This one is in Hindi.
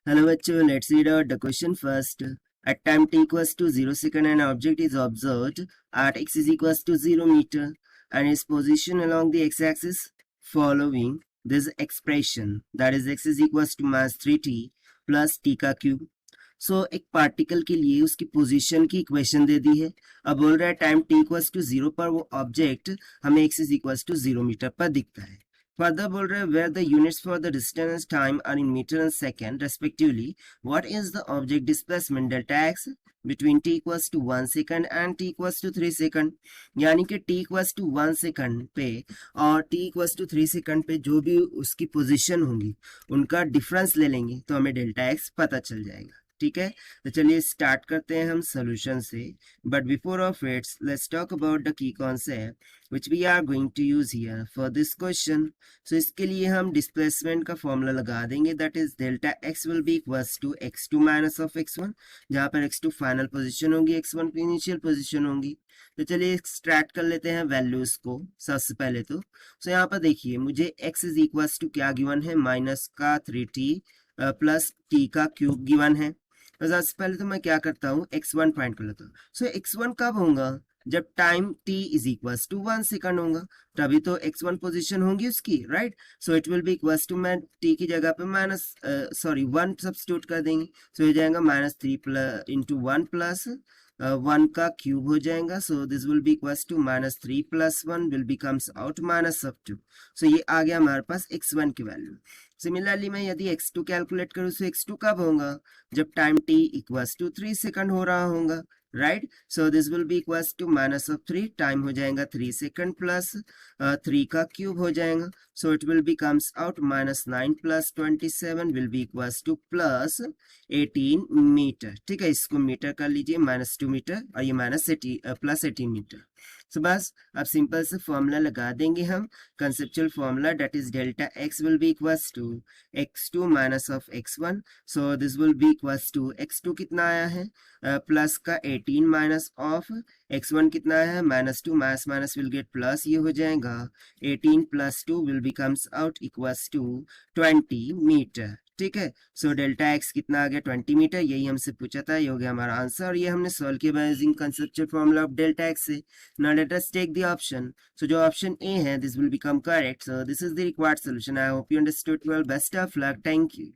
Hello bachcho, let's read out the question first. At time t equals to 0 second, an object is observed at x is equals to 0 meter and its position along the x-axis following this expression, that is x is equals to mass 3t plus t का क्यूब. सो एक पार्टिकल के लिए उसकी पोजीशन की इक्वेशन दे दी है. अब बोल रहा है टाइम t इक्वल्स टू 0 पर वो ऑब्जेक्ट हमें x is equals to 0 metre पर दिखता है. फर्दर बोल रहे हैं where the units for the distance time are in metre and second respectively. What is the object displacement delta x between t equals to 1 second and t equals to 3 second. यानी कि t इक्वल्स टू 1 सेकंड पे और t इक्वल्स टू 3 सेकंड पे जो भी उसकी पोजीशन होंगी उनका डिफरेंस ले लेंगे तो हमें डेल्टा एक्स पता चल जाएगा. ठीक है, तो चलिए स्टार्ट करते हैं हम सोल्यूशन से. But before of it's let's talk about the key concept which we are going to use here for this question. So इसके लिए हम डिस्प्लेसमेंट का फॉर्मूला लगा देंगे, that is delta x will be equals to x2 minus of x1, जहां पर x2 फाइनल पोजीशन होगी, x1 की इनिशियल पोजीशन होगी. तो चलिए एक्सट्रैक्ट कर लेते हैं वैल्यूज को सबसे पहले. तो सो यहाँ पर देखिए मुझे x इज इक्वल्स टू क्या गिवन है, माइनस का 3t प्लस t का क्यूब गिवन है. तो सबसे पहले तो मैं क्या करता हूँ, x1 फाइंड कर लेता हूँ. सो x1 कब होगा, जब time t is equals to 1 second होगा, तभी तो x1 पोजीशन होगी उसकी, right. So it will be equals to, मैं t की जगह पे माइनस 1 सब्स्टिट्यूट कर देंगे. सो हो जाएगा माइनस 3 प्लस इंटू 1 प्लस 1 का क्यूब हो जाएगा. So this will be equals to minus 3 plus 1 will becomes out minus of 2. सो ये आ गया हमारे पास x1 की वैल्यू. सिमिलरली मैं यदि x2 कैलकुलेट करूँ तो x2 कब होगा, जब time t equals to 3 second हो रहा होगा, right. So this will be equals to minus of 3, time हो जाएगा 3 सेकंड प्लस 3 का क्यूब हो जाएगा. So it will be comes out minus 9 plus 27 will be equals to plus 18 metre. ठीक है, इसको मीटर कर लीजिए, माइनस 2 मीटर और ये माइनस 18 प्लस 18 मीटर. सो बस अब सिंपल से फॉर्मूला लगा देंगे हम, conceptual formula, that is delta x will be equals to x2 minus of x1. So this will be equals to x2 कितना आया है, प्लस का 18 माइनस ऑफ x1 कितना आया है, minus 2, minus minus will get plus, ये हो जाएगा 18 plus 2 will becomes out equals to 20 metre. ठीक है, सो डेल्टा एक्स कितना आ गया, 20 मीटर. यही हमसे पूछा था, ये हो गया हमारा आंसर और ये हमने सॉल्व किया by using conceptual formula of delta x से. Now let us take the option. So जो ऑप्शन ए है this will become correct. So this is the required solution. I hope you understood well. Best of luck. Thank you.